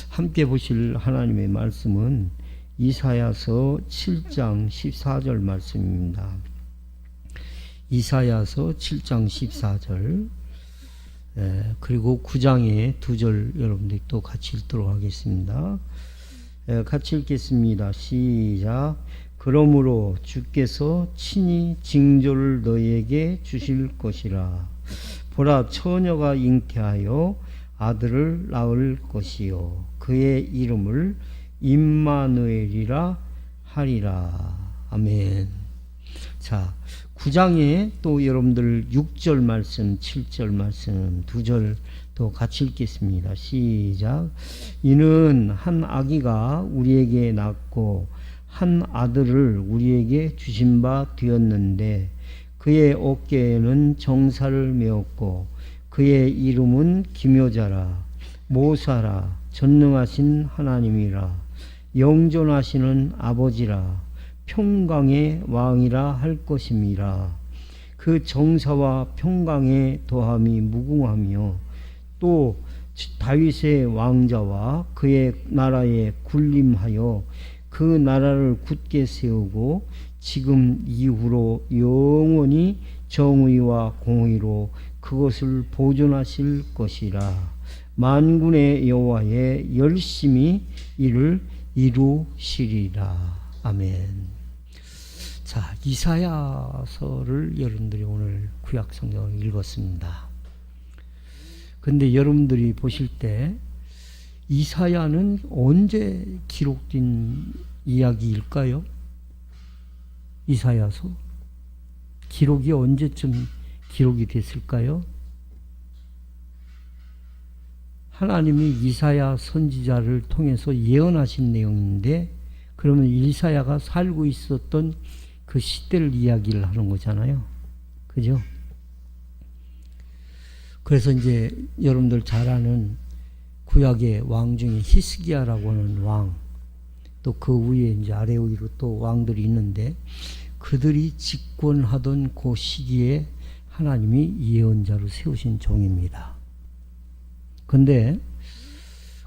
함께 보실 하나님의 말씀은 이사야서 7장 14절 말씀입니다. 이사야서 7장 14절 그리고 9장의 2절 여러분들이 또 같이 읽도록 하겠습니다. 같이 읽겠습니다. 시작. 그러므로 주께서 친히 징조를 너희에게 주실 것이라. 보라, 처녀가 잉태하여 아들을 낳을 것이요 그의 이름을 임마누엘이라 하리라. 아멘. 자, 9장에 또 여러분들 6절 말씀, 7절 말씀, 2절 또 같이 읽겠습니다. 시작. 이는 한 아기가 우리에게 낳고 한 아들을 우리에게 주신 바 되었는데 그의 어깨에는 정사를 메었고 그의 이름은 기묘자라, 모사라, 전능하신 하나님이라, 영존하시는 아버지라, 평강의 왕이라 할 것임이라. 그 정사와 평강의 도함이 무궁하며 또 다윗의 왕자와 그의 나라에 군림하여 그 나라를 굳게 세우고 지금 이후로 영원히 정의와 공의로 그것을 보존하실 것이라. 만군의 여호와의 열심히 이를 이루시리라. 아멘. 자, 이사야서를 여러분들이 오늘 구약 성경을 읽었습니다. 근데 여러분들이 보실 때 이사야는 언제 기록된 이야기일까요? 이사야서 기록이 언제쯤 기록이 됐을까요? 하나님이 이사야 선지자를 통해서 예언하신 내용인데, 그러면 이사야가 살고 있었던 그 시대를 이야기를 하는 거잖아요. 그죠? 그래서 이제 여러분들 잘 아는 구약의 왕 중에 히스기야라고 하는 왕, 또 그 위에 이제 아래 위로 또 왕들이 있는데, 그들이 집권하던 그 시기에 하나님이 예언자로 세우신 종입니다. 근데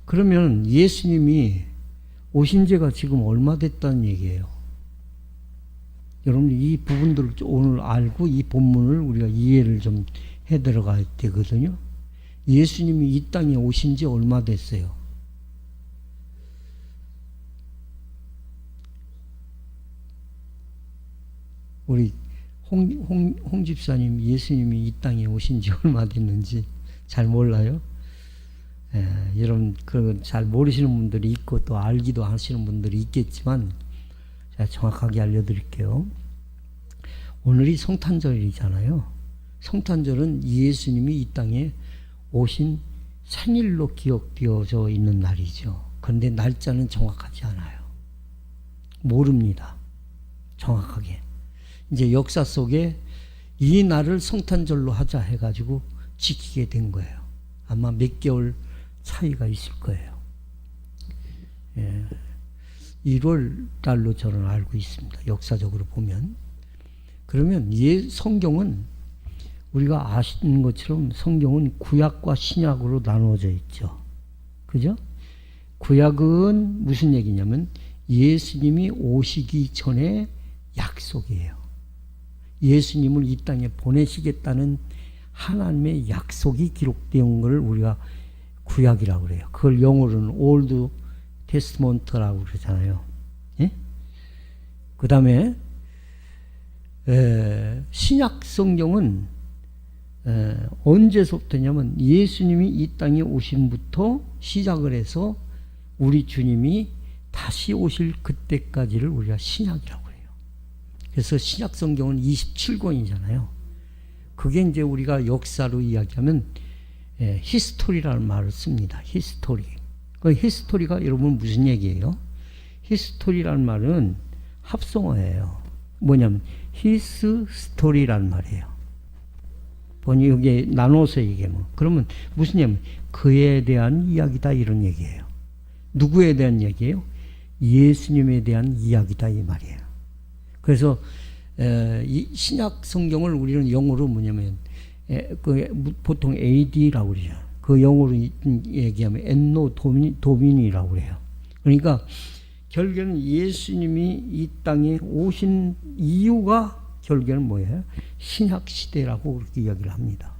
그러면 예수님이 오신 지가 지금 얼마 됐다는 얘기예요. 여러분, 이 부분들을 오늘 알고 이 본문을 우리가 이해를 좀 해 들어가야 되거든요. 예수님이 이 땅에 오신 지 얼마 됐어요? 우리 홍 집사님, 예수님이 이 땅에 오신 지 얼마 됐는지 잘 몰라요? 여러분, 그 잘 모르시는 분들이 있고 또 알기도 하시는 분들이 있겠지만 제가 정확하게 알려드릴게요. 오늘이 성탄절이잖아요. 성탄절은 예수님이 이 땅에 오신 생일로 기억되어져 있는 날이죠. 그런데 날짜는 정확하지 않아요. 모릅니다. 정확하게. 이제 역사 속에 이 날을 성탄절로 하자 해가지고 지키게 된 거예요. 아마 몇 개월 차이가 있을 거예요. 1월 달로 저는 알고 있습니다. 역사적으로 보면. 그러면 성경은 우리가 아시는 것처럼 성경은 구약과 신약으로 나누어져 있죠. 그죠? 구약은 무슨 얘기냐면 예수님이 오시기 전에 약속이에요. 예수님을 이 땅에 보내시겠다는 하나님의 약속이 기록된 걸 우리가 구약이라고 그래요. 그걸 영어로는 올드 테스트먼트라고 그러잖아요. 예? 그 다음에 신약 성경은 언제서부터냐면 예수님이 이 땅에 오심부터 시작을 해서 우리 주님이 다시 오실 그때까지를 우리가 신약이라고 해요. 그래서 신약 성경은 27권이잖아요. 그게 이제 우리가 역사로 이야기하면 히스토리라는 말을 씁니다. 히스토리. 그 히스토리가 여러분 무슨 얘기예요? 히스토리라는 말은 합성어예요. 뭐냐면 히스 스토리라는 말이에요. 번이 여기에 나눠서 얘기하면 그러면 무슨 얘기냐면 그에 대한 이야기다 이런 얘기예요. 누구에 대한 얘기예요? 예수님에 대한 이야기다 이 말이에요. 그래서 이 신약 성경을 우리는 영어로 뭐냐면 보통 AD라고 그러죠. 그 영어로 얘기하면 엔노 도미니라고 그래요. 그러니까 결국에는 예수님이 이 땅에 오신 이유가 결국에는 뭐예요? 신약 시대라고 그렇게 이야기를 합니다.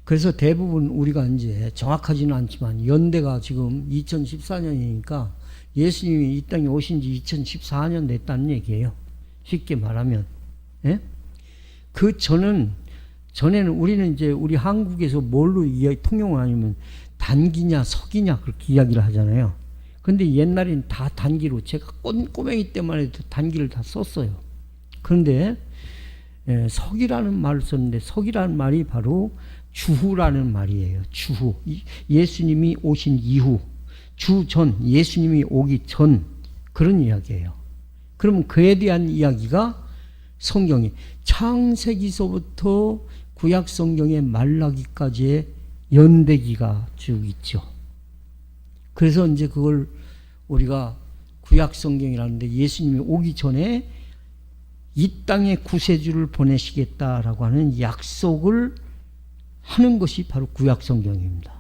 그래서 대부분 우리가 이제 정확하지는 않지만 연대가 지금 2014년이니까 예수님이 이 땅에 오신 지 2014년 됐다는 얘기예요. 쉽게 말하면. 예? 그 전에는 우리는 이제 우리 한국에서 뭘로 통용을 하냐면 단기냐 서기냐 그렇게 이야기를 하잖아요. 근데 옛날엔 다 단기로 제가 꼬맹이 때만 해도 단기를 다 썼어요. 그런데 서기라는 말을 썼는데 서기라는 말이 바로 주후라는 말이에요. 주후. 예수님이 오신 이후. 주전. 예수님이 오기 전. 그런 이야기예요. 그러면 그에 대한 이야기가 성경이 창세기서부터 구약 성경의 말라기까지의 연대기가 쭉 있죠. 그래서 이제 그걸 우리가 구약 성경이라는데 예수님이 오기 전에 이 땅에 구세주를 보내시겠다라고 하는 약속을 하는 것이 바로 구약 성경입니다.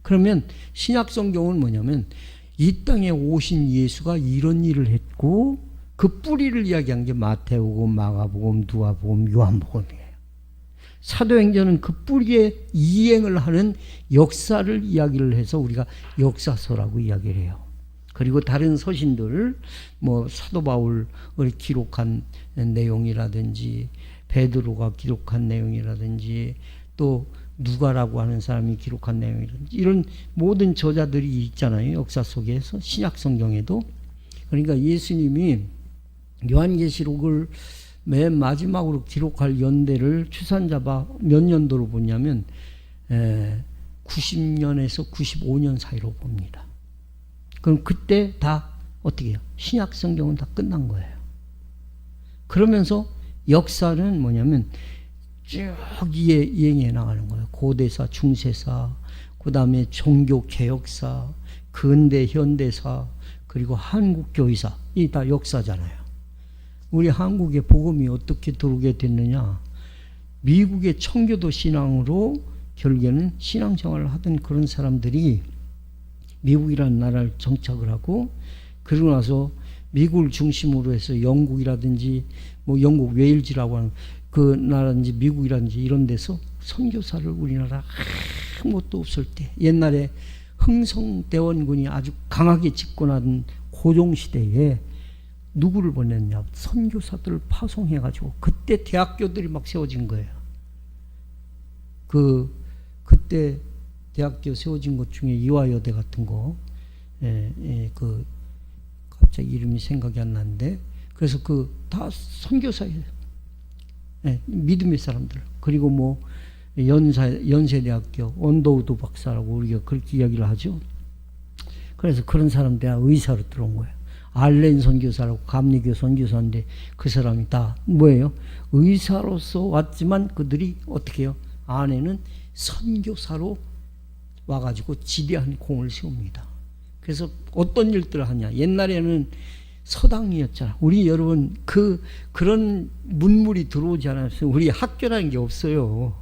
그러면 신약 성경은 뭐냐면 이 땅에 오신 예수가 이런 일을 했고 그 뿌리를 이야기한 게 마태복음, 마가복음, 누가복음, 요한복음이에요. 사도행전은 그 뿌리에 이행을 하는 역사를 이야기를 해서 우리가 역사서라고 이야기를 해요. 그리고 다른 서신들, 뭐 사도 바울을 기록한 내용이라든지 베드로가 기록한 내용이라든지 또 누가라고 하는 사람이 기록한 내용이라든지 이런 모든 저자들이 있잖아요. 역사 속에서 신약 성경에도. 그러니까 예수님이 요한계시록을 맨 마지막으로 기록할 연대를 추산잡아 몇 년도로 보냐면 90년에서 95년 사이로 봅니다. 그럼 그때 다 어떻게 해요? 신약 성경은 다 끝난 거예요. 그러면서 역사는 뭐냐면 쭉 이행해 나가는 거예요. 고대사, 중세사, 그 다음에 종교개혁사, 근대 현대사, 그리고 한국교회사. 이 다 역사잖아요. 우리 한국에 복음이 어떻게 들어오게 됐느냐. 미국의 청교도 신앙으로 결국에는 신앙생활을 하던 그런 사람들이 미국이라는 나라를 정착을 하고 그러고 나서 미국을 중심으로 해서 영국이라든지 뭐 영국 웨일즈라고 하는 그 나라든지 미국이라든지 이런 데서 선교사를 우리나라 아무것도 없을 때 옛날에 흥성대원군이 아주 강하게 집권하던 고종시대에 누구를 보냈냐? 선교사들을 파송해가지고 그때 대학교들이 막 세워진 거예요. 그때 대학교 세워진 것 중에 이화여대 같은 거, 갑자기 이름이 생각이 안 나는데 그래서 그 다 선교사예요. 네, 믿음의 사람들. 그리고 뭐 연세대학교 언더우드 박사라고 우리가 그렇게 이야기를 하죠. 그래서 그런 사람들이 의사로 들어온 거예요. 알렌 선교사라고 감리교 선교사인데 그 사람이 다 뭐예요? 의사로서 왔지만 그들이 어떻게 해요? 안에는 선교사로 와가지고 지대한 공을 세웁니다. 그래서 어떤 일들을 하냐? 옛날에는 서당이었잖아. 우리 여러분 그런 문물이 들어오지 않았어요. 우리 학교라는 게 없어요.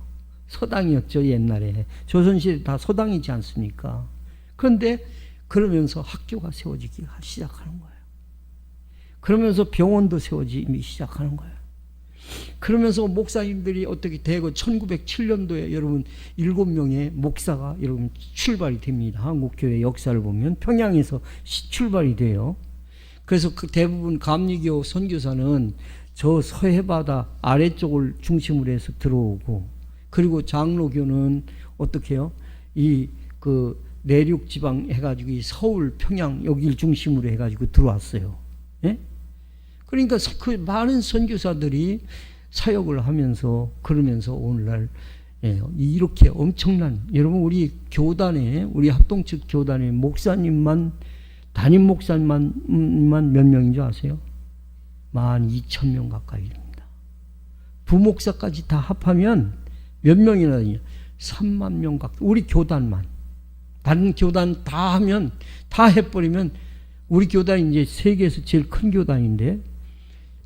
서당이었죠 옛날에. 조선시대 다 서당이지 않습니까? 그런데 그러면서 학교가 세워지기 시작하는 거예요. 그러면서 병원도 세워지기 시작하는 거예요. 그러면서 목사님들이 어떻게 되고 1907년도에 여러분 7명의 목사가 여러분 출발이 됩니다. 한국교회 역사를 보면 평양에서 출발이 돼요. 그래서 그 대부분 감리교 선교사는 저 서해바다 아래쪽을 중심으로 해서 들어오고, 그리고 장로교는 어떻게 해요? 그 내륙 지방 해가지고 이 서울, 평양 여기를 중심으로 해가지고 들어왔어요. 예? 그러니까 그 많은 선교사들이 사역을 하면서 그러면서 오늘날 이렇게 엄청난, 여러분 우리 교단에, 우리 합동측 교단에 목사님만, 담임 목사님만 몇 명인 줄 아세요? 12,000명 가까이 됩니다. 부목사까지 다 합하면 몇 명이나 되냐? 3만 명 가까이. 우리 교단만. 다른 교단 다 하면, 다 해버리면, 우리 교단이 이제 세계에서 제일 큰 교단인데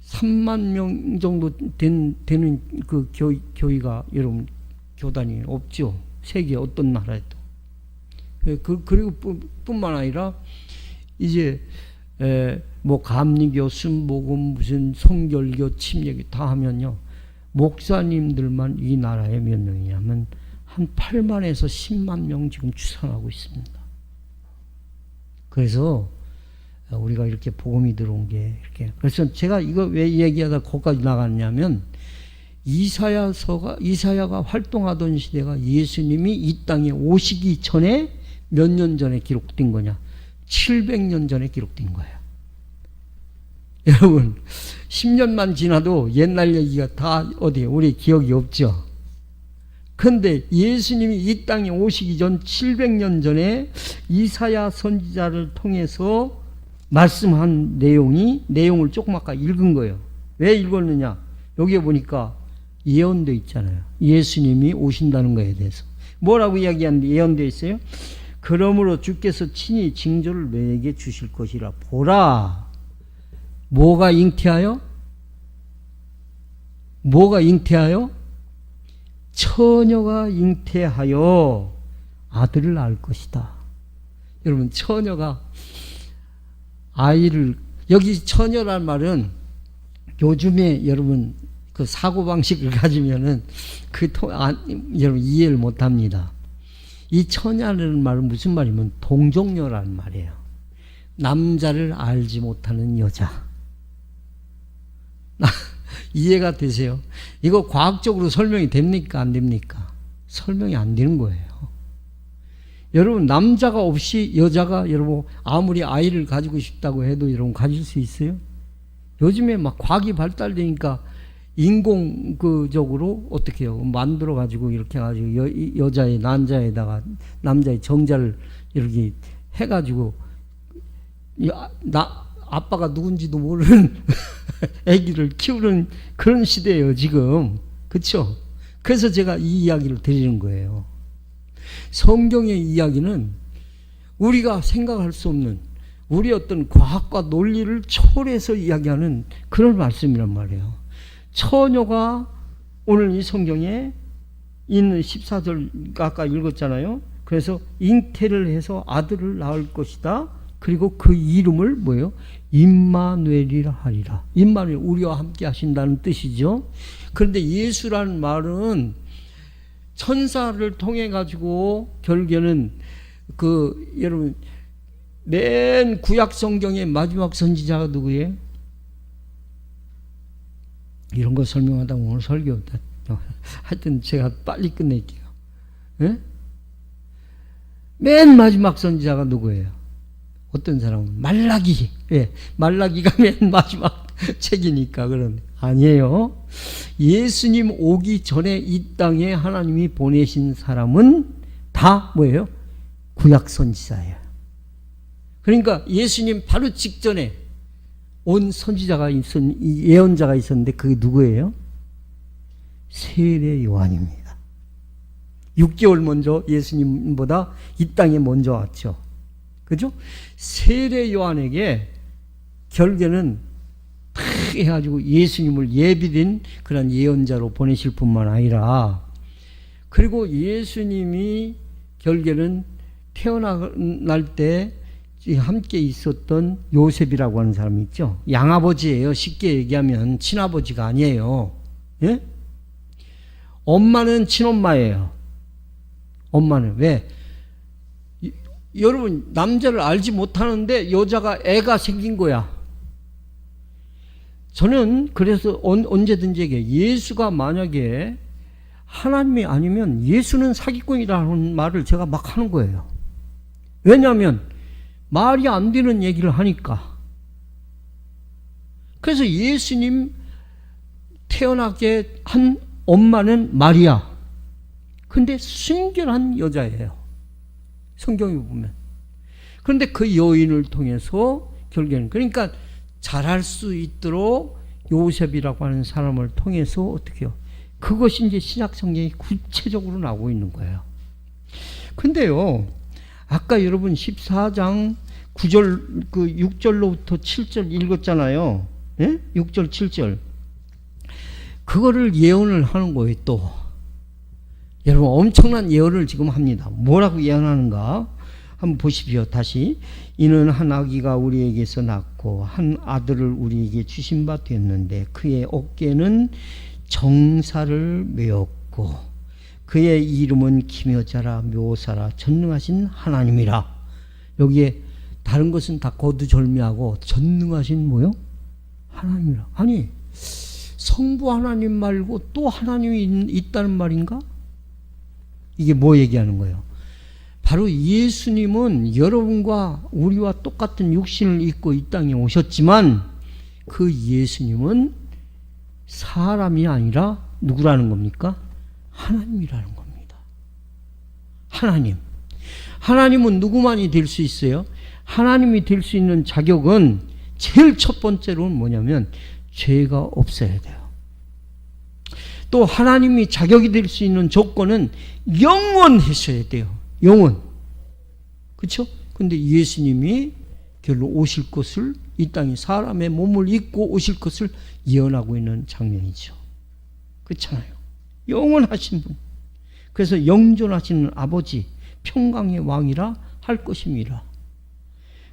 3만 명 정도 되는 그 교회가 여러분 교단이 없죠. 세계 어떤 나라에도. 그리고 뿐만 아니라 이제 뭐 감리교, 순복음, 무슨 성결교, 침례교 다 하면요, 목사님들만 이 나라에 몇 명이냐면 한 8만에서 10만 명 지금 추산하고 있습니다. 그래서 우리가 이렇게 복음이 들어온 게 이렇게. 그래서 제가 이거 왜 얘기하다 거기까지 나갔냐면, 이사야가 활동하던 시대가 예수님이 이 땅에 오시기 전에 몇 년 전에 기록된 거냐? 700년 전에 기록된 거예요. 여러분 10년만 지나도 옛날 얘기가 다 어디에 우리 기억이 없죠. 그런데 예수님이 이 땅에 오시기 전 700년 전에 이사야 선지자를 통해서 말씀한 내용을 조금 아까 읽은 거예요. 왜 읽었느냐? 여기에 보니까 예언되어 있잖아요. 예수님이 오신다는 거에 대해서. 뭐라고 이야기하는데 예언되어 있어요? 그러므로 주께서 친히 징조를 너에게 주실 것이라. 보라. 뭐가 잉태하여? 뭐가 잉태하여? 처녀가 잉태하여 아들을 낳을 것이다. 여러분 처녀가 아이를, 여기 처녀란 말은 요즘에 여러분 그 사고방식을 가지면은 여러분 이해를 못합니다. 이 처녀라는 말은 무슨 말이면 동정녀라는 말이에요. 남자를 알지 못하는 여자. 이해가 되세요? 이거 과학적으로 설명이 됩니까? 안 됩니까? 설명이 안 되는 거예요. 여러분 남자가 없이 여자가 여러분 아무리 아이를 가지고 싶다고 해도 여러분 가질 수 있어요? 요즘에 막 과학이 발달되니까 인공적으로 어떻게 해요? 만들어 가지고 이렇게 해가지고 여자의 난자에다가 남자의 정자를 이렇게 해가지고 아빠가 누군지도 모르는 아기를 키우는 그런 시대예요 지금. 그렇죠? 그래서 제가 이 이야기를 드리는 거예요. 성경의 이야기는 우리가 생각할 수 없는 우리 어떤 과학과 논리를 초월해서 이야기하는 그런 말씀이란 말이에요. 처녀가 오늘 이 성경에 있는 14절 아까 읽었잖아요. 그래서 잉태를 해서 아들을 낳을 것이다. 그리고 그 이름을 뭐예요? 임마누엘이라 하리라. 임마누엘, 우리와 함께 하신다는 뜻이죠. 그런데 예수라는 말은 천사를 통해 가지고 결국에는 여러분 맨 구약 성경의 마지막 선지자가 누구예요? 이런 거 설명하다 오늘 설교 하여튼 제가 빨리 끝낼게요. 예? 맨 마지막 선지자가 누구예요? 어떤 사람은 말라기. 예, 말라기가 맨 마지막 책이니까 그런 아니에요. 예수님 오기 전에 이 땅에 하나님이 보내신 사람은 다 뭐예요? 구약 선지자예요. 그러니까 예수님 바로 직전에 온 선지자가 예언자가 있었는데 그게 누구예요? 세례 요한입니다. 6개월 먼저 예수님보다 이 땅에 먼저 왔죠. 그죠? 세례 요한에게 결국에는 탁 해가지고 예수님을 예비된 그런 예언자로 보내실 뿐만 아니라, 그리고 예수님이 결국에는 태어날 때 함께 있었던 요셉이라고 하는 사람이 있죠. 양아버지예요. 쉽게 얘기하면 친아버지가 아니에요. 예? 엄마는 친엄마예요. 엄마는 왜? 여러분 남자를 알지 못하는데 여자가 애가 생긴 거야. 저는 그래서 언제든지 얘기해요. 예수가 만약에 하나님이 아니면 예수는 사기꾼이라는 말을 제가 막 하는 거예요. 왜냐하면 말이 안 되는 얘기를 하니까. 그래서 예수님 태어나게 한 엄마는 마리아. 근데 순결한 여자예요. 성경에 보면. 그런데 그 여인을 통해서 결국에는, 그러니까 잘할 수 있도록 요셉이라고 하는 사람을 통해서 어떻게 해요? 그것이 이제 신약 성경이 구체적으로 나오고 있는 거예요. 근데요, 아까 여러분 14장 9절, 그 6절로부터 7절 읽었잖아요. 예? 6절, 7절. 그거를 예언을 하는 거예요, 또. 여러분, 엄청난 예언을 지금 합니다. 뭐라고 예언하는가? 한번 보십시오, 다시. 이는 한 아기가 우리에게서 낳고 한 아들을 우리에게 주신 바 됐는데 그의 어깨는 정사를 메었고 그의 이름은 기묘자라 묘사라 전능하신 하나님이라. 여기에 다른 것은 다 거두절미하고 전능하신 뭐요? 하나님이라. 아니, 성부 하나님 말고 또 하나님이 있다는 말인가? 이게 뭐 얘기하는 거예요? 바로 예수님은 여러분과 우리와 똑같은 육신을 입고 이 땅에 오셨지만 그 예수님은 사람이 아니라 누구라는 겁니까? 하나님이라는 겁니다. 하나님. 하나님은 누구만이 될 수 있어요? 하나님이 될 수 있는 자격은 제일 첫 번째로는 뭐냐면 죄가 없어야 돼요. 또 하나님이 자격이 될 수 있는 조건은 영원하셔야 돼요. 영원. 그렇죠? 근데 예수님이 결로 오실 것을, 이 땅에 사람의 몸을 입고 오실 것을 예언하고 있는 장면이죠. 그렇잖아요. 영원하신 분. 그래서 영존하시는 아버지, 평강의 왕이라 할 것입니다.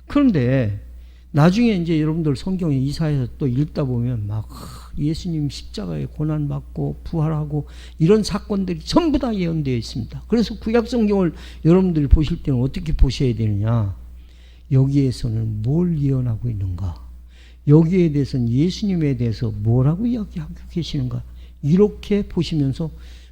그런데 나중에 이제 여러분들 성경에 이사야서 또 읽다 보면 막 예수님 십자가에 고난받고 부활하고 이런 사건들이 전부 다 예언되어 있습니다. 그래서 구약 성경을 여러분들이 보실 때는 어떻게 보셔야 되느냐? 여기에서는 뭘 예언하고 있는가? 여기에 대해서는 예수님에 대해서 뭐라고 이야기하고 계시는가? 이렇게 보시면서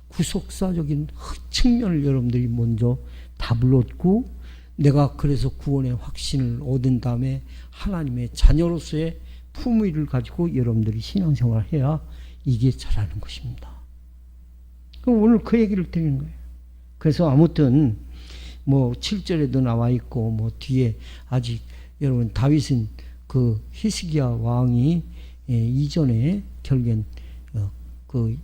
구속사적인 측면을 여러분들이 먼저 답을 얻고, 내가 그래서 구원의 확신을 얻은 다음에 하나님의 자녀로서의 품위를 가지고 여러분들이 신앙생활을 해야 이게 잘하는 것입니다. 그럼 오늘 그 얘기를 드리는 거예요. 그래서 아무튼 뭐 7절에도 나와 있고 뭐 뒤에 아직 여러분 다윗은 그 히스기야 왕이 이전에 결국엔 그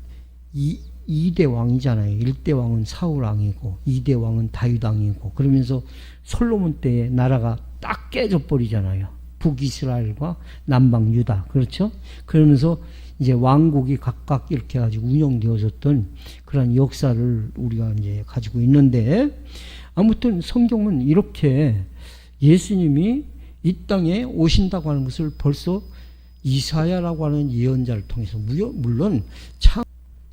2대 왕이잖아요. 1대 왕은 사울 왕이고 2대 왕은 다윗 왕이고, 그러면서 솔로몬 때에 나라가 딱 깨져버리잖아요. 북이스라엘과 남방 유다. 그렇죠? 그러면서 이제 왕국이 각각 이렇게 가지고 운영되어졌던 그런 역사를 우리가 이제 가지고 있는데, 아무튼 성경은 이렇게 예수님이 이 땅에 오신다고 하는 것을 벌써 이사야라고 하는 예언자를 통해서, 물론 참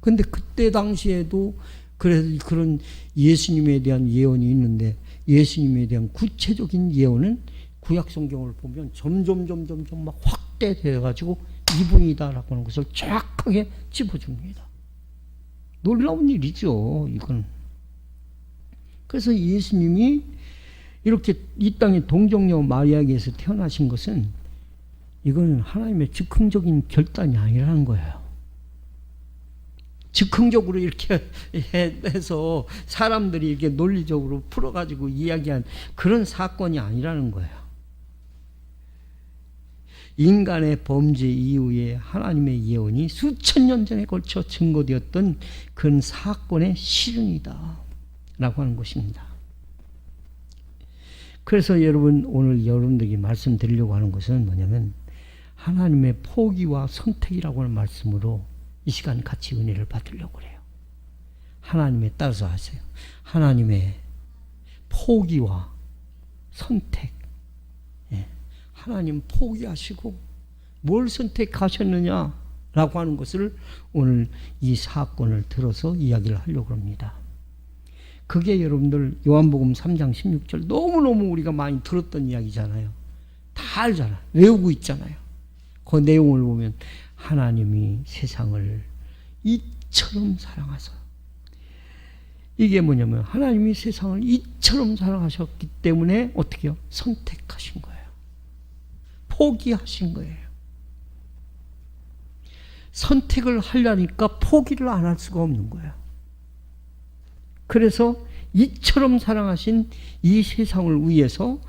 근데 그때 당시에도 그런 예수님에 대한 예언이 있는데, 예수님에 대한 구체적인 예언은 구약 성경을 보면 점점 막 확대되어 가지고 이분이다라고 하는 것을 정확하게 짚어줍니다. 놀라운 일이죠, 이건. 그래서 예수님이 이렇게 이 땅에 동정녀 마리아에게서 태어나신 것은 이건 하나님의 즉흥적인 결단이 아니라는 거예요. 즉흥적으로 이렇게 해서 사람들이 이렇게 논리적으로 풀어가지고 이야기한 그런 사건이 아니라는 거예요. 인간의 범죄 이후에 하나님의 예언이 수천 년 전에 걸쳐 증거되었던 그런 사건의 실현이다 라고 하는 것입니다. 그래서 여러분, 오늘 여러분들에게 말씀드리려고 하는 것은 뭐냐면 하나님의 포기와 선택이라고 하는 말씀으로 이 시간 같이 은혜를 받으려고 그래요. 하나님에 따라서 하세요. 하나님의 포기와 선택. 예. 하나님 포기하시고 뭘 선택하셨느냐라고 하는 것을 오늘 이 사건을 들어서 이야기를 하려고 합니다. 그게 여러분들 요한복음 3장 16절 너무너무 우리가 많이 들었던 이야기잖아요. 다 알잖아요. 외우고 있잖아요. 그 내용을 보면 하나님이 세상을 이처럼 사랑하사, 이게 뭐냐면 하나님이 세상을 이처럼 사랑하셨기 때문에 어떻게 해요? 선택하신 거예요. 포기하신 거예요. 선택을 하려니까 포기를 안 할 수가 없는 거예요. 그래서 이처럼 사랑하신 이 세상을 위해서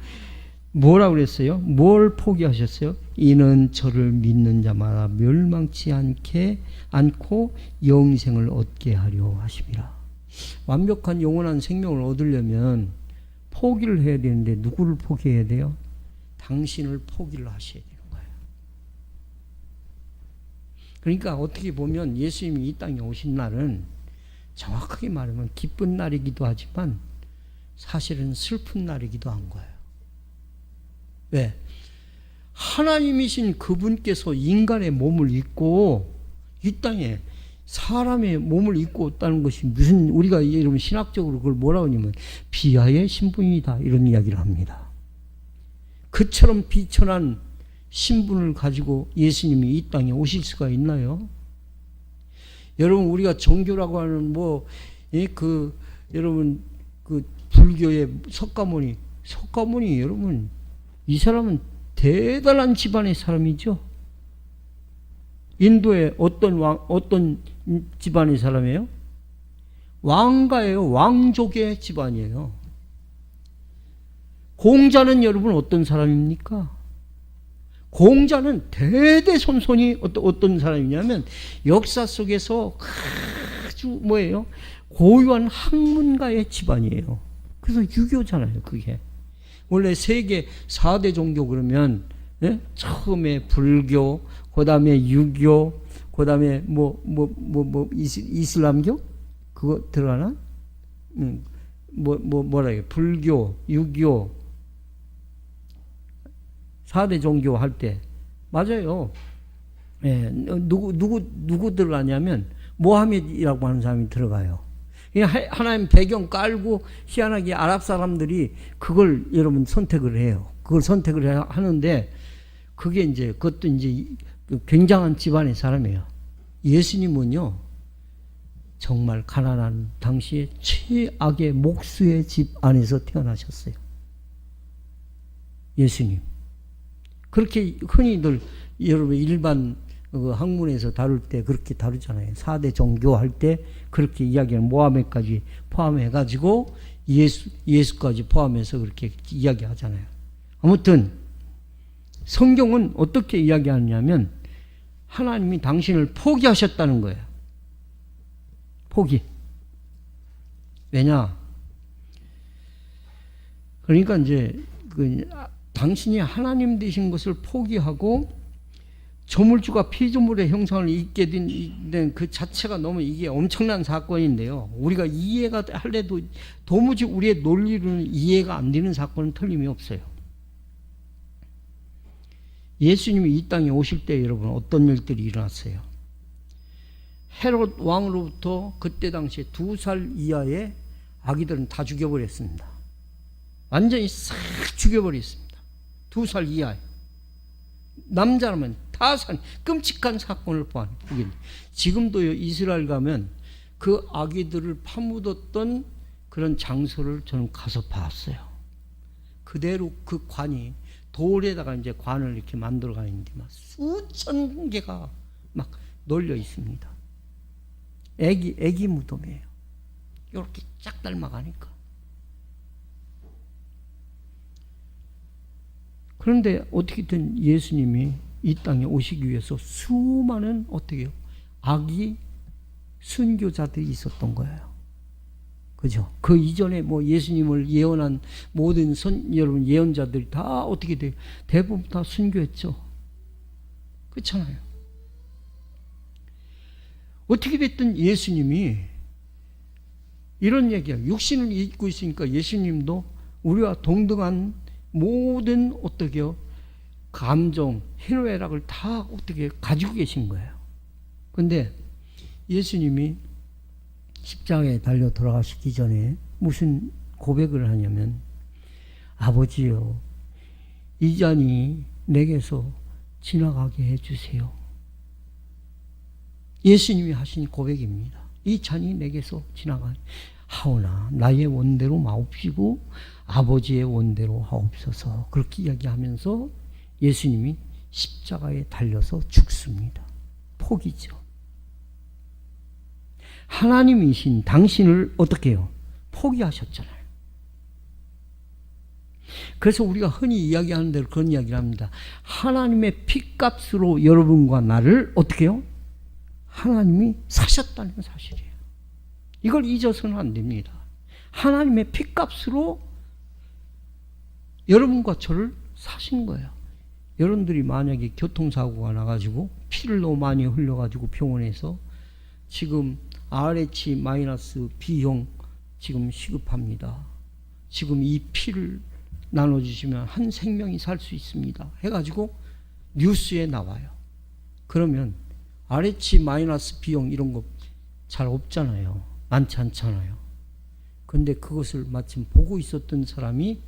뭐라고 그랬어요? 뭘 포기하셨어요? 이는 저를 믿는 자마다 멸망치 않고 영생을 얻게 하려 하심이라. 완벽한 영원한 생명을 얻으려면 포기를 해야 되는데 누구를 포기해야 돼요? 당신을 포기를 하셔야 되는 거예요. 그러니까 어떻게 보면 예수님이 이 땅에 오신 날은 정확하게 말하면 기쁜 날이기도 하지만 사실은 슬픈 날이기도 한 거예요. 왜? 하나님이신 그분께서 인간의 몸을 입고 이 땅에 사람의 몸을 입고 왔다는 것이 무슨, 우리가 여러분 신학적으로 그걸 뭐라고 하냐면 비하의 신분이다 이런 이야기를 합니다. 그처럼 비천한 신분을 가지고 예수님이 이 땅에 오실 수가 있나요? 여러분, 우리가 정교라고 하는 여러분 그 불교의 석가모니 여러분, 이 사람은 대단한 집안의 사람이죠. 인도의 어떤 집안의 사람이에요? 왕가예요. 왕족의 집안이에요. 공자는 여러분 어떤 사람입니까? 공자는 대대손손이 어떤 사람이냐면 역사 속에서 아주 뭐예요? 고유한 학문가의 집안이에요. 그래서 유교잖아요, 그게. 원래 세계 4대 종교 그러면, 예? 처음에 불교, 그 다음에 유교, 그 다음에 이슬람교? 그거 들어가나? 뭐라 해요? 불교, 유교, 4대 종교 할 때. 맞아요. 예, 누구 들어가냐면, 모하메드라고 하는 사람이 들어가요. 하나님 배경 깔고 희한하게 아랍 사람들이 그걸 여러분 선택을 해요. 그걸 선택을 하는데 그게 이제 그것도 이제 굉장한 집안의 사람이에요. 예수님은요 정말 가난한 당시에 최악의 목수의 집 안에서 태어나셨어요. 예수님. 그렇게 흔히들 여러분 일반 학문에서 다룰 때 그렇게 다루잖아요. 4대 종교 할 때 그렇게 이야기하는 모하메까지 포함해가지고 예수까지 포함해서 그렇게 이야기하잖아요. 아무튼 성경은 어떻게 이야기하느냐면 하나님이 당신을 포기하셨다는 거예요. 포기. 왜냐? 그러니까 이제 당신이 하나님 되신 것을 포기하고 조물주가 피조물의 형상을 입게 된 그 자체가 너무 이게 엄청난 사건인데요. 우리가 이해가 할래도 도무지 우리의 논리로는 이해가 안 되는 사건은 틀림이 없어요. 예수님이 이 땅에 오실 때 여러분 어떤 일들이 일어났어요? 헤롯 왕으로부터 그때 당시에 2살 이하의 아기들은 다 죽여버렸습니다. 완전히 싹 죽여버렸습니다. 2살 이하에. 남자라면 다 끔찍한 사건을 보게. 지금도 이스라엘 가면 그 아기들을 파묻었던 그런 장소를 저는 가서 봤어요. 그대로 그 관이 돌에다가 이제 관을 이렇게 만들어 가는데 막 수천 개가 막 널려 있습니다. 애기 무덤이에요. 이렇게 쫙 닮아가니까. 그런데 어떻게든 예수님이 이 땅에 오시기 위해서 수많은 어떻게요? 아기 순교자들이 있었던 거예요. 그죠? 그 이전에 뭐 예수님을 예언한 모든 여러분 예언자들이 다 어떻게 돼요? 대부분 다 순교했죠. 그렇잖아요. 어떻게 됐든 예수님이 이런 얘기야. 육신을 입고 있으니까 예수님도 우리와 동등한 모든 어떻게요? 감정, 희노애락을 다 어떻게 가지고 계신 거예요. 근데 예수님이 십자가에 달려 돌아가시기 전에 무슨 고백을 하냐면, 아버지요, 이 잔이 내게서 지나가게 해주세요. 예수님이 하신 고백입니다. 이 잔이 내게서 지나가게. 하오나 나의 원대로 마옵시고 아버지의 원대로 하옵소서. 그렇게 이야기하면서 예수님이 십자가에 달려서 죽습니다. 포기죠. 하나님이신 당신을 어떻게 해요? 포기하셨잖아요. 그래서 우리가 흔히 이야기하는 대로 그런 이야기를 합니다. 하나님의 핏값으로 여러분과 나를 어떻게 해요? 하나님이 사셨다는 사실이에요. 이걸 잊어서는 안 됩니다. 하나님의 핏값으로 여러분과 저를 사신 거예요. 여러분들이 만약에 교통사고가 나가지고 피를 너무 많이 흘려가지고 병원에서 지금 RH 마이너스 B형 지금 시급합니다. 지금 이 피를 나눠주시면 한 생명이 살 수 있습니다. 해가지고 뉴스에 나와요. 그러면 RH 마이너스 B형 이런 거 잘 없잖아요. 많지 않잖아요. 근데 그것을 마침 보고 있었던 사람이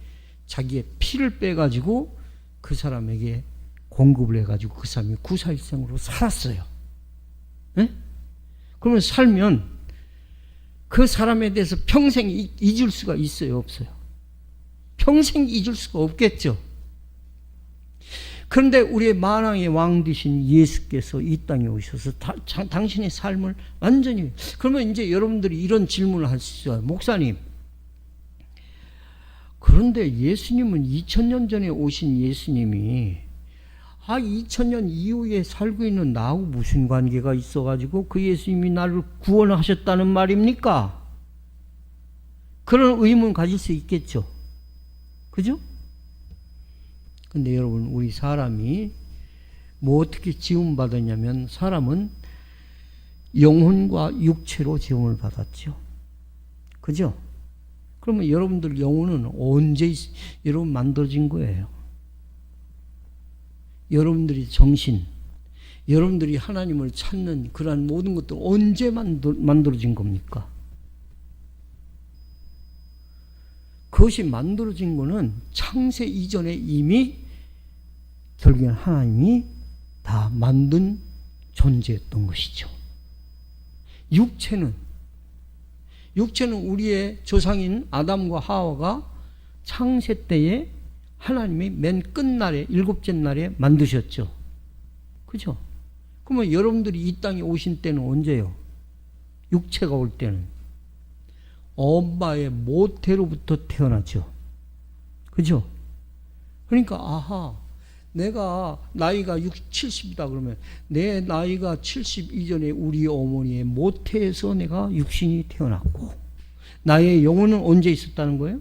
자기의 피를 빼가지고 그 사람에게 공급을 해가지고 그 사람이 구사일생으로 살았어요. 네? 그러면 살면 그 사람에 대해서 평생 잊을 수가 있어요? 없어요? 평생 잊을 수가 없겠죠. 그런데 우리의 만왕의 왕 되신 예수께서 이 땅에 오셔서 당신의 삶을 완전히, 그러면 이제 여러분들이 이런 질문을 할 수 있어요. 목사님, 그런데 예수님은 2000년 전에 오신 예수님이 2000년 이후에 살고 있는 나하고 무슨 관계가 있어가지고 그 예수님이 나를 구원하셨다는 말입니까? 그런 의문 가질 수 있겠죠. 그죠? 근데 여러분, 우리 사람이 뭐 어떻게 지음 받았냐면, 사람은 영혼과 육체로 지음을 받았죠. 그죠? 그러면 여러분들 영혼은 언제 여러분 만들어진 거예요? 여러분들이 정신, 여러분들이 하나님을 찾는 그러한 모든 것들 언제 만들어진 겁니까? 그것이 만들어진 거는 창세 이전에 이미 결국엔 하나님이 다 만든 존재였던 것이죠. 육체는 우리의 조상인 아담과 하와가 창세 때에 하나님이 맨 끝날에, 일곱째 날에 만드셨죠. 그죠? 그러면 여러분들이 이 땅에 오신 때는 언제요? 육체가 올 때는 엄마의 모태로부터 태어나죠. 그죠? 그러니까 내가 나이가 70이다 그러면 내 나이가 70 이전에 우리 어머니의 모태에서 내가 육신이 태어났고, 나의 영혼은 언제 있었다는 거예요?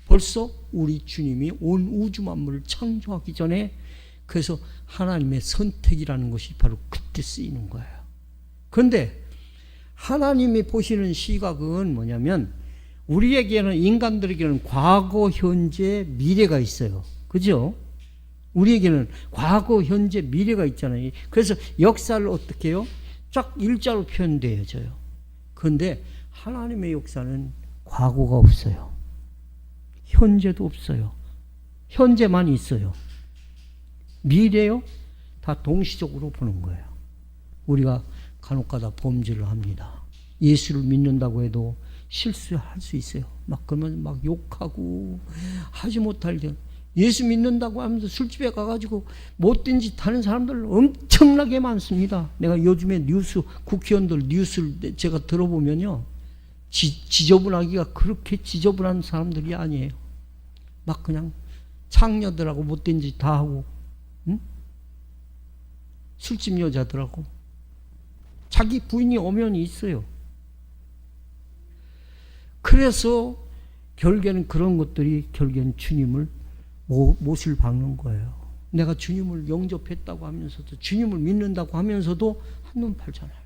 벌써 우리 주님이 온 우주 만물을 창조하기 전에, 그래서 하나님의 선택이라는 것이 바로 그때 쓰이는 거예요. 그런데 하나님이 보시는 시각은 뭐냐면, 우리에게는, 인간들에게는 과거, 현재, 미래가 있어요. 그죠? 우리에게는 과거, 현재, 미래가 있잖아요. 그래서 역사를 어떻게 해요? 쫙 일자로 표현되어져요. 그런데 하나님의 역사는 과거가 없어요. 현재도 없어요. 현재만 있어요. 미래요? 다 동시적으로 보는 거예요. 우리가 간혹가다 범죄를 합니다. 예수를 믿는다고 해도 실수할 수 있어요. 그러면 욕하고 하지 못할 때, 예수 믿는다고 하면서 술집에 가가지고 못된 짓 하는 사람들 엄청나게 많습니다. 내가 요즘에 국회의원들 뉴스를 제가 들어보면요, 지저분하기가 그렇게 지저분한 사람들이 아니에요. 막 그냥 창녀들하고 못된 짓 다 하고, 응? 술집 여자들하고 자기 부인이 오면이 있어요. 그래서 결국에는 그런 것들이 결국에는 주님을 못을 박는 거예요. 내가 주님을 영접했다고 하면서도, 주님을 믿는다고 하면서도 한눈 팔잖아요.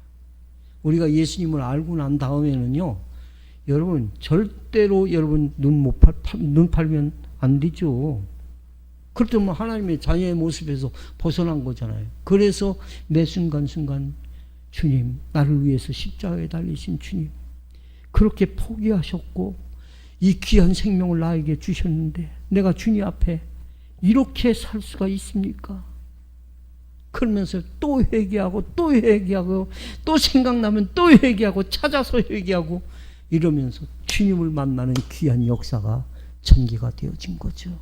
우리가 예수님을 알고 난 다음에는요, 여러분 절대로 여러분 눈 팔면 안 되죠. 그렇다면 하나님의 자녀의 모습에서 벗어난 거잖아요. 그래서 매 순간순간 주님, 나를 위해서 십자가에 달리신 주님, 그렇게 포기하셨고 이 귀한 생명을 나에게 주셨는데 내가 주님 앞에 이렇게 살 수가 있습니까? 그러면서 또 회개하고 또 회개하고 또 생각나면 또 회개하고 찾아서 회개하고 이러면서 주님을 만나는 귀한 역사가 전개가 되어진 거죠.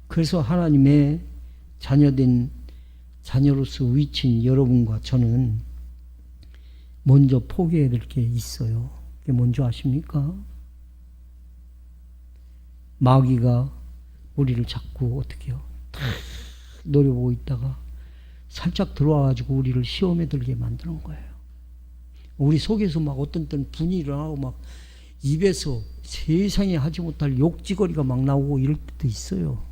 그래서 하나님의 자녀로서 위치인 여러분과 저는 먼저 포기해야 될 게 있어요. 그게 뭔지 아십니까? 마귀가 우리를 자꾸 어떻게 해요? 노려보고 있다가 살짝 들어와가지고 우리를 시험에 들게 만드는 거예요. 우리 속에서 막 어떤 때는 분이 일어나고 막 입에서 세상에 하지 못할 욕지거리가 막 나오고 이럴 때도 있어요.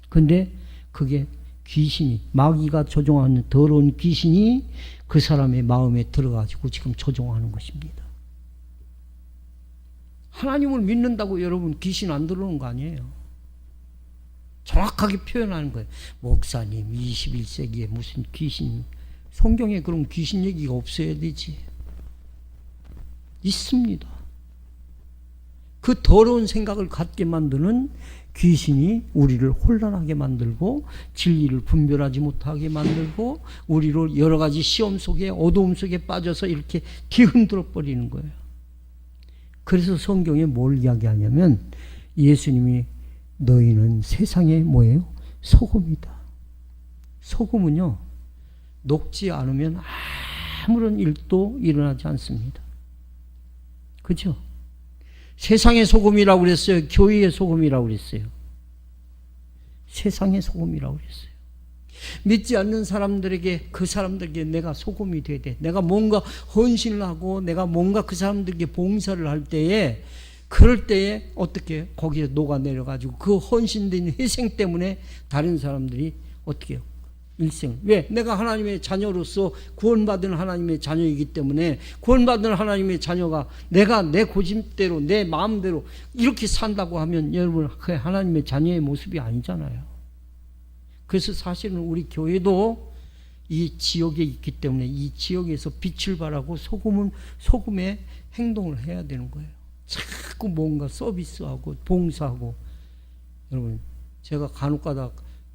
근데 그게 귀신이, 마귀가 조종하는 더러운 귀신이 그 사람의 마음에 들어가지고 지금 조종하는 것입니다. 하나님을 믿는다고 여러분 귀신 안 들어오는 거 아니에요. 정확하게 표현하는 거예요. 목사님 21세기에 무슨 귀신, 성경에 그런 귀신 얘기가 없어야 되지. 있습니다. 그 더러운 생각을 갖게 만드는 귀신이 우리를 혼란하게 만들고 진리를 분별하지 못하게 만들고 우리를 여러 가지 시험 속에 어두움 속에 빠져서 이렇게 뒤흔들어 버리는 거예요. 그래서 성경에 뭘 이야기하냐면 예수님이 너희는 세상의 뭐예요? 소금이다. 소금은요, 녹지 않으면 아무런 일도 일어나지 않습니다. 그렇죠? 세상의 소금이라고 그랬어요? 교회의 소금이라고 그랬어요? 세상의 소금이라고 그랬어요. 믿지 않는 사람들에게, 그 사람들에게 내가 소금이 돼야 돼. 내가 뭔가 헌신을 하고 내가 뭔가 그 사람들에게 봉사를 할 때에, 그럴 때에 어떻게 거기에 녹아내려가지고 그 헌신된 희생 때문에 다른 사람들이 어떻게 해요? 일생. 왜? 내가 하나님의 자녀로서 구원받은 하나님의 자녀이기 때문에, 구원받은 하나님의 자녀가 내가 내 고집대로 내 마음대로 이렇게 산다고 하면 여러분 그 하나님의 자녀의 모습이 아니잖아요. 그래서 사실은 우리 교회도 이 지역에 있기 때문에 이 지역에서 빛을 발하고 소금의 행동을 해야 되는 거예요. 자꾸 뭔가 서비스하고 봉사하고. 여러분 제가 간혹가다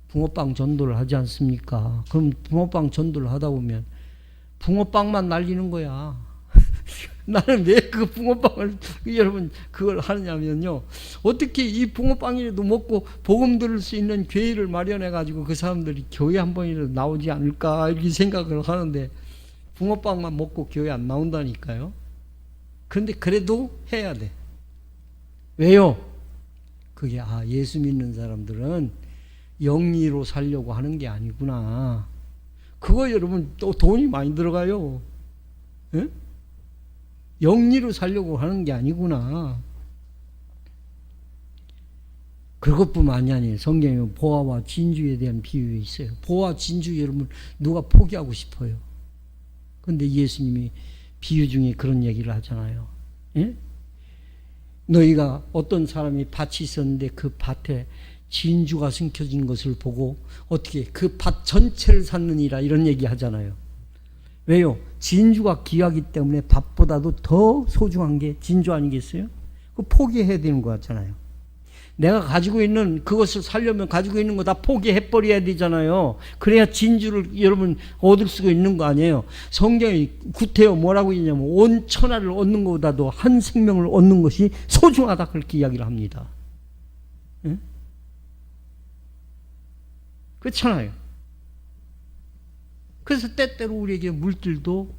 붕어빵 전도를 하지 않습니까? 그럼 붕어빵 전도를 하다 보면 붕어빵만 날리는 거야. 나는 왜 그 붕어빵을 여러분 그걸 하느냐면요, 어떻게 이 붕어빵이라도 먹고 복음 들을 수 있는 교회를 마련해 가지고 그 사람들이 교회 한 번이라도 나오지 않을까 이렇게 생각을 하는데 붕어빵만 먹고 교회 안 나온다니까요. 그런데 그래도 해야 돼. 왜요? 그게 예수 믿는 사람들은 영리로 살려고 하는 게 아니구나. 그거 여러분 또 돈이 많이 들어가요. 예? 영리로 살려고 하는 게 아니구나. 그것뿐만이 아니에요. 성경에 보화와 진주에 대한 비유가 있어요. 보화, 진주 여러분 누가 포기하고 싶어요? 그런데 예수님이 비유 중에 그런 얘기를 하잖아요. 예? 너희가 어떤 사람이 밭이 있었는데 그 밭에 진주가 숨겨진 것을 보고 어떻게 그 밭 전체를 샀느니라 이런 얘기 하잖아요. 왜요? 진주가 귀하기 때문에 밭보다도 더 소중한 게 진주 아니겠어요? 그 포기해야 되는 거 같잖아요. 내가 가지고 있는 그것을 살려면 가지고 있는 거 다 포기해버려야 되잖아요. 그래야 진주를 여러분 얻을 수가 있는 거 아니에요. 성경이 구태여 뭐라고 했냐면 온 천하를 얻는 것보다도 한 생명을 얻는 것이 소중하다 그렇게 이야기를 합니다. 응? 그렇잖아요. 그래서 때때로 우리에게 물질도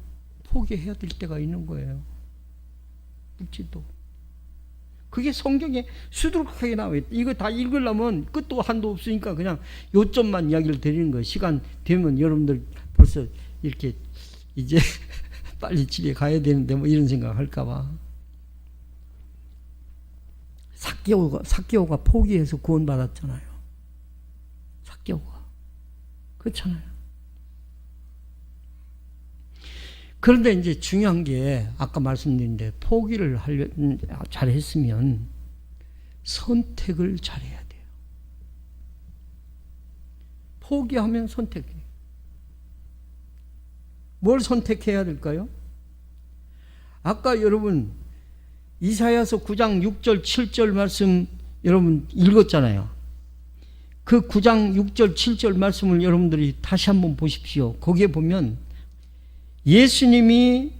포기해야 될 때가 있는 거예요. 물질도. 그게 성경에 수두룩하게 나와요. 이거 다 읽으려면 끝도 한도 없으니까 그냥 요점만 이야기를 드리는 거예요. 시간 되면 여러분들 벌써 이렇게 이제 빨리 집에 가야 되는데 뭐 이런 생각 할까봐. 삭개오가 포기해서 구원받았잖아요. 삭개오가. 그렇잖아요. 그런데 이제 중요한 게 아까 말씀드린데 포기를 잘했으면 선택을 잘해야 돼요. 포기하면 선택해요. 뭘 선택해야 될까요? 아까 여러분 이사야서 9장 6절 7절 말씀 여러분 읽었잖아요. 그 9장 6절 7절 말씀을 여러분들이 다시 한번 보십시오. 거기에 보면 예수님이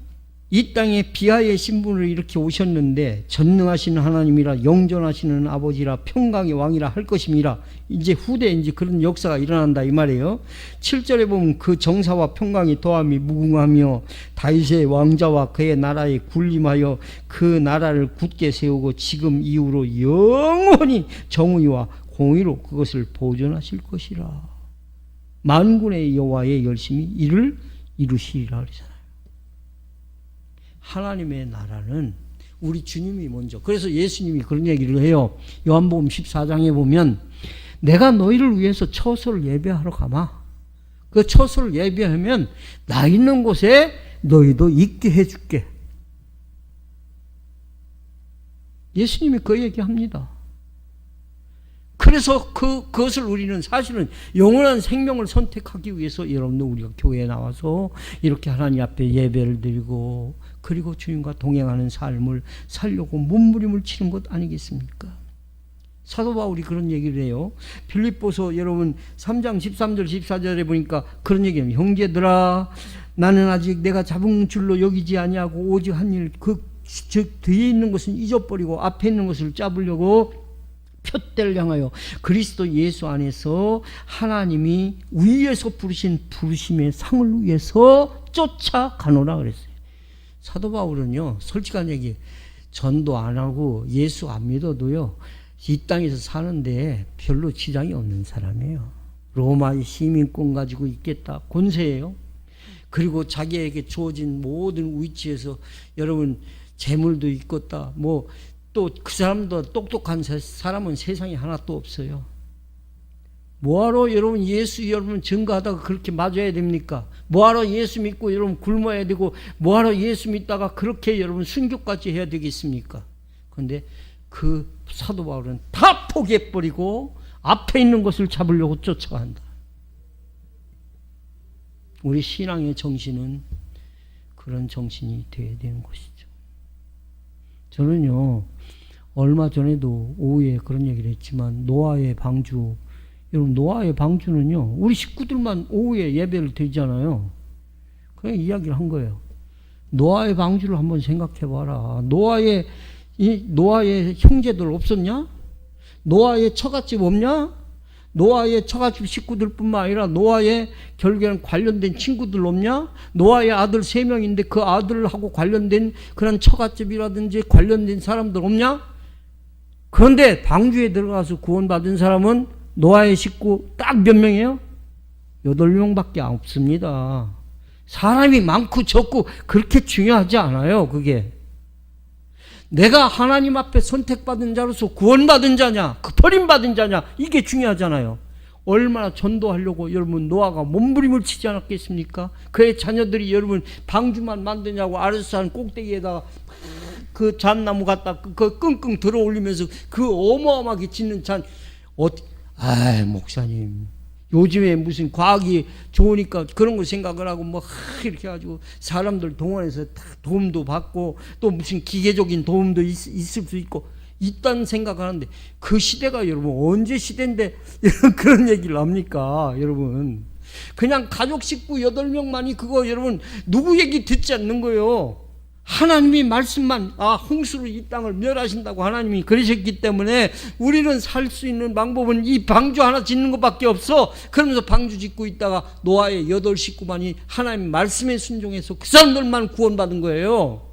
이 땅에 비하의 신분으로 이렇게 오셨는데 전능하신 하나님이라 영존하시는 아버지라 평강의 왕이라 할 것임이라. 이제 후대에 이제 그런 역사가 일어난다 이 말이에요. 7절에 보면 그 정사와 평강이 더함이 무궁하며 다윗의 왕자와 그의 나라에 군림하여 그 나라를 굳게 세우고 지금 이후로 영원히 정의와 공의로 그것을 보존하실 것이라. 만군의 여호와의 열심히 이를 이루시리라 그러잖아요. 하나님의 나라는 우리 주님이 먼저. 그래서 예수님이 그런 얘기를 해요. 요한복음 14장에 보면 내가 너희를 위해서 처소를 예배하러 가마. 그 처소를 예배하면 나 있는 곳에 너희도 있게 해줄게. 예수님이 그 얘기합니다. 그래서 그것을 우리는 사실은 영원한 생명을 선택하기 위해서 여러분들 우리가 교회에 나와서 이렇게 하나님 앞에 예배를 드리고 그리고 주님과 동행하는 삶을 살려고 몸부림을 치는 것 아니겠습니까? 사도 바울이 그런 얘기를 해요. 빌립보서 여러분 3장 13절 14절에 보니까 그런 얘기예요. 형제들아 나는 아직 내가 잡은 줄로 여기지 아니하고 오직 한 일 즉 뒤에 있는 것은 잊어버리고 앞에 있는 것을 잡으려고 표대를 향하여 그리스도 예수 안에서 하나님이 위에서 부르신 부르심의 상을 위해서 쫓아가노라 그랬어요. 사도 바울은요, 솔직한 얘기, 전도 안 하고 예수 안 믿어도요 이 땅에서 사는데 별로 지장이 없는 사람이에요. 로마의 시민권 가지고 있겠다, 권세예요. 그리고 자기에게 주어진 모든 위치에서 여러분 재물도 있겠다, 뭐 또 그 사람도 똑똑한 사람은 세상에 하나 또 없어요. 뭐하러 여러분 예수 여러분 증거하다가 그렇게 맞아야 됩니까? 뭐하러 예수 믿고 여러분 굶어야 되고 뭐하러 예수 믿다가 그렇게 여러분 순교까지 해야 되겠습니까? 그런데 그 사도 바울은 다 포기해버리고 앞에 있는 것을 잡으려고 쫓아간다. 우리 신앙의 정신은 그런 정신이 되어야 되는 것이죠. 저는요 얼마 전에도 오후에 그런 얘기를 했지만 노아의 방주, 여러분 노아의 방주는요 우리 식구들만 오후에 예배를 드리잖아요. 그냥 이야기를 한 거예요. 노아의 방주를 한번 생각해 봐라. 노아의 형제들 없었냐? 노아의 처갓집 없냐? 노아의 처갓집 식구들뿐만 아니라 노아의 결국에는 관련된 친구들 없냐? 노아의 아들 3명인데 그 아들하고 관련된 그런 처갓집이라든지 관련된 사람들 없냐? 그런데 방주에 들어가서 구원받은 사람은 노아의 식구 딱 몇 명이에요? 8명밖에 없습니다. 사람이 많고 적고 그렇게 중요하지 않아요. 그게 내가 하나님 앞에 선택받은 자로서 구원받은 자냐 버림받은 자냐 이게 중요하잖아요. 얼마나 전도하려고 여러분 노아가 몸부림을 치지 않았겠습니까? 그의 자녀들이 여러분 방주만 만드냐고 아르산 꼭대기에다가 그 잣나무 갖다 그 끙끙 들어 올리면서 그 어마어마하게 짓는 아이 목사님 요즘에 무슨 과학이 좋으니까 그런 거 생각을 하고 뭐 이렇게 해가지고 사람들 동원해서 도움도 받고 또 무슨 기계적인 도움도 있을 수 있고 있다는 생각을 하는데 그 시대가 여러분 언제 시대인데 그런 얘기를 합니까? 여러분 그냥 가족 식구 8명만이 그거 여러분 누구 얘기 듣지 않는 거예요. 하나님이 말씀만 홍수로 이 땅을 멸하신다고 하나님이 그러셨기 때문에 우리는 살 수 있는 방법은 이 방주 하나 짓는 것밖에 없어. 그러면서 방주 짓고 있다가 노아의 8 식구만이 하나님 말씀에 순종해서 그 사람들만 구원받은 거예요.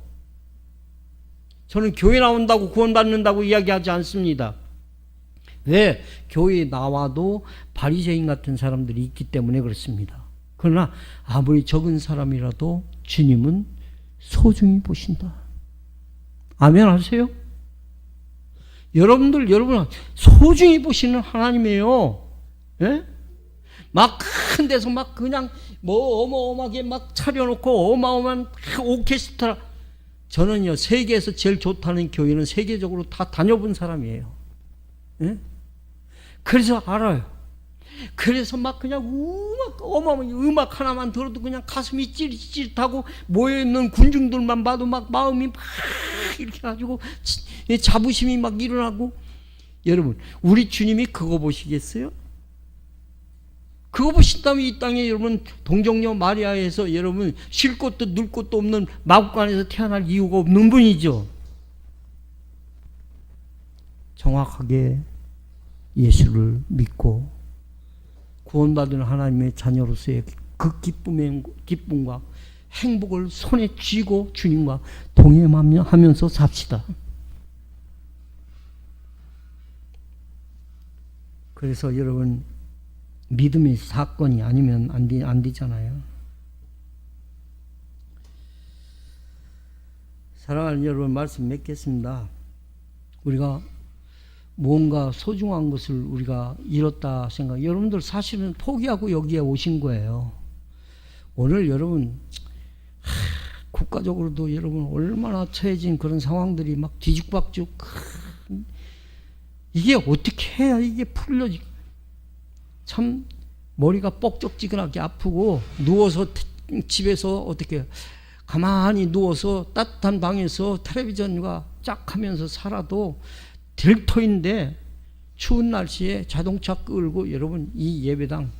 저는 교회 나온다고 구원받는다고 이야기하지 않습니다. 왜? 교회에 나와도 바리새인 같은 사람들이 있기 때문에 그렇습니다. 그러나 아무리 적은 사람이라도 주님은 소중히 보신다. 아멘 하세요? 여러분 소중히 보시는 하나님이에요. 예? 막 큰 데서 막 그냥 뭐 어마어마하게 막 차려놓고 어마어마한 오케스트라. 저는요, 세계에서 제일 좋다는 교회는 세계적으로 다 다녀본 사람이에요. 예? 그래서 알아요. 그래서 막 그냥 어마어마한 음악 하나만 들어도 그냥 가슴이 찌릿찌릿하고 모여있는 군중들만 봐도 막 마음이 막 이렇게 가지고 자부심이 막 일어나고. 여러분, 우리 주님이 그거 보시겠어요? 그거 보신다면 이 땅에 여러분 동정녀 마리아에서 여러분 쉴 곳도 눌 곳도 없는 마구간에서 태어날 이유가 없는 분이죠. 정확하게 예수를 믿고 구원받은 하나님의 자녀로서의 그 기쁨과 행복을 손에 쥐고 주님과 동행하면서 삽시다. 그래서 여러분 믿음의 사건이 아니면 안 되잖아요. 사랑하는 여러분, 말씀 맺겠습니다. 우리가 뭔가 소중한 것을 우리가 잃었다 생각. 여러분들 사실은 포기하고 여기에 오신 거예요. 오늘 여러분 국가적으로도 여러분 얼마나 처해진 그런 상황들이 막 뒤죽박죽. 이게 어떻게 해야 이게 풀려지? 참 머리가 뻑적지근하게 아프고 누워서 집에서 어떻게 가만히 누워서 따뜻한 방에서 텔레비전과 쫙 하면서 살아도 될 터인데 추운 날씨에 자동차 끌고 여러분 이 예배당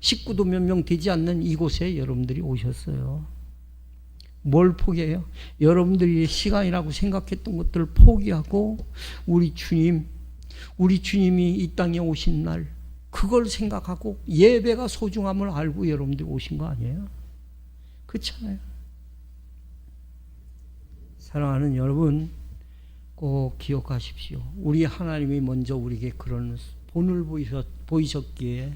식구도 몇 명 되지 않는 이곳에 여러분들이 오셨어요. 뭘 포기해요? 여러분들이 시간이라고 생각했던 것들을 포기하고 우리 주님이 이 땅에 오신 날 그걸 생각하고 예배가 소중함을 알고 여러분들이 오신 거 아니에요? 그렇잖아요. 사랑하는 여러분, 꼭 기억하십시오. 우리 하나님이 먼저 우리에게 그런 본을 보이셨기에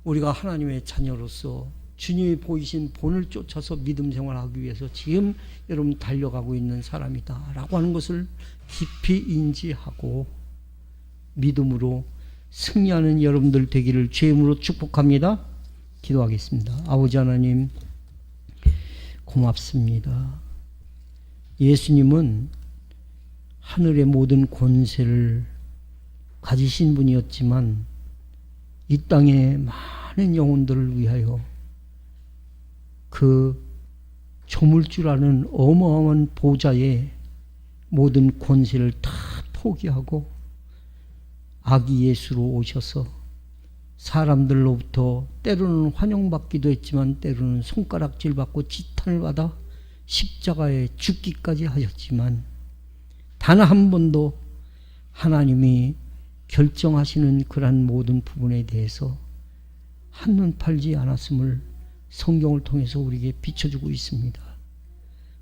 우리가 하나님의 자녀로서 주님이 보이신 본을 쫓아서 믿음 생활하기 위해서 지금 여러분 달려가고 있는 사람이다 라고 하는 것을 깊이 인지하고 믿음으로 승리하는 여러분들 되기를 주의 이름으로 축복합니다. 기도하겠습니다. 아버지 하나님 고맙습니다. 예수님은 하늘의 모든 권세를 가지신 분이었지만 이 땅의 많은 영혼들을 위하여 그 조물주라는 어마어마한 보좌의 모든 권세를 다 포기하고 아기 예수로 오셔서 사람들로부터 때로는 환영받기도 했지만 때로는 손가락질 받고 지탄을 받아 십자가에 죽기까지 하셨지만 단 한 번도 하나님이 결정하시는 그러한 모든 부분에 대해서 한눈 팔지 않았음을 성경을 통해서 우리에게 비춰주고 있습니다.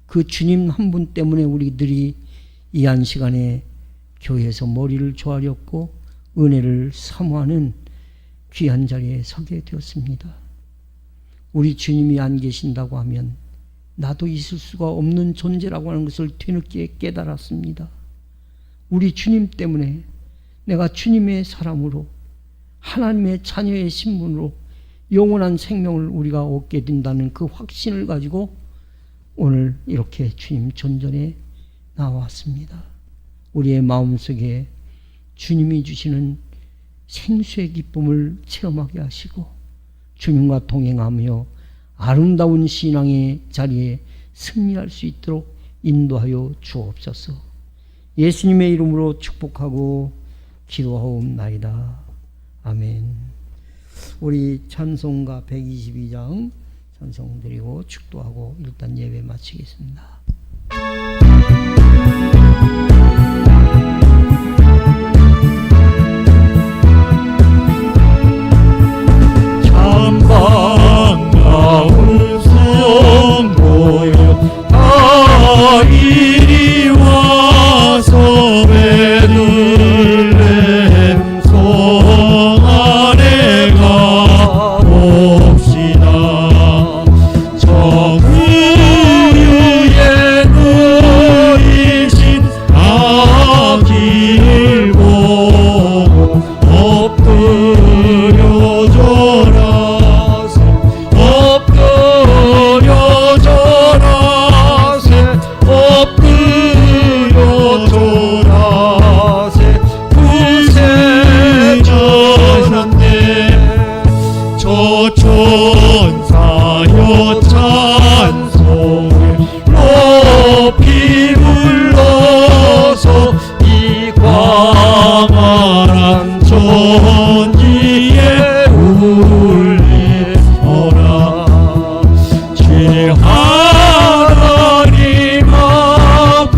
그 주님 한 분 때문에 우리들이 이 한 시간에 교회에서 머리를 조아렸고 은혜를 사모하는 귀한 자리에 서게 되었습니다. 우리 주님이 안 계신다고 하면 나도 있을 수가 없는 존재라고 하는 것을 뒤늦게 깨달았습니다. 우리 주님 때문에 내가 주님의 사람으로 하나님의 자녀의 신분으로 영원한 생명을 우리가 얻게 된다는 그 확신을 가지고 오늘 이렇게 주님 존전에 나왔습니다. 우리의 마음속에 주님이 주시는 생수의 기쁨을 체험하게 하시고 주님과 동행하며 아름다운 신앙의 자리에 승리할 수 있도록 인도하여 주옵소서. 예수님의 이름으로 축복하고 기도하옵나이다. 아멘. 우리 찬송가 122장 찬송 드리고 축도하고 일단 예배 마치겠습니다. 참 반가운 성도여 다 이리 와서 베들레헴 성 안에 가봅시다. 정우유에 누이신 아기를 보고 엎드려 절하세 엎드려 절하세 엎드려 절하세 구세 전한네 저 천사여 찬송을 높이 불러서 이 광활한 천지에 울리어라. 제 하나님 앞에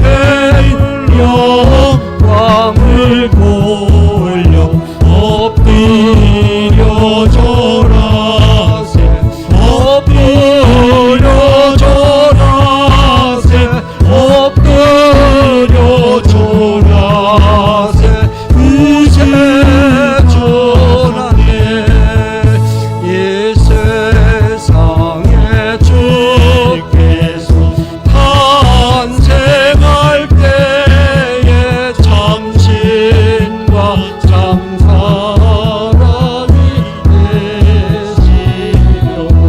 영광을 돌려 엎드려 절하세 엎드려 절하세 엎드려 절하세 의제 전하네. 이 세상에 주께서 탄생할 때에 참신과 참 사랑이 되시려고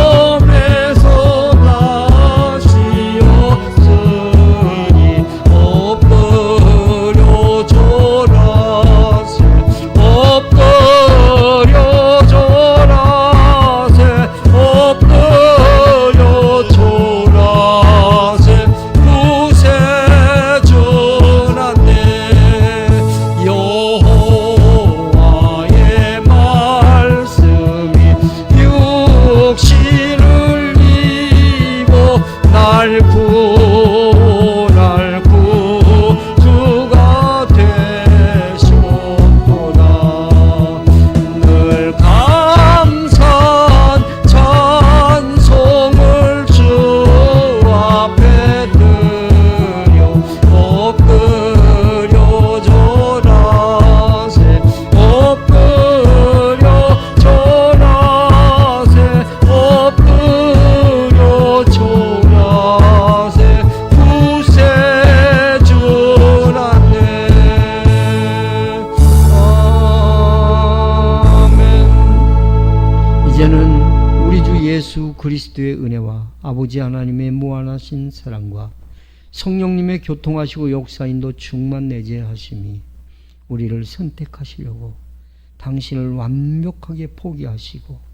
동정여름에서 나시었으니 엎드려 절하세 엎드려 절하세 엎드려 절하세 구세 전하네. 여호와의 말씀이 육신을 입어 날 구원할 구주가 되셨도다. 늘 감사한 찬송을 주 앞에 드려 엎드려 절하세 엎드려 절하세 엎드려 절하세 구세 전하네. 아멘. 이제는 우리 주 예수 그리스도의 은혜와 아버지 하나님의 무한하신 사랑과 성령님의 교통하시고 역사인도 충만 내재하심이 우리를 선택하시려고 당신을 완벽하게 포기하시고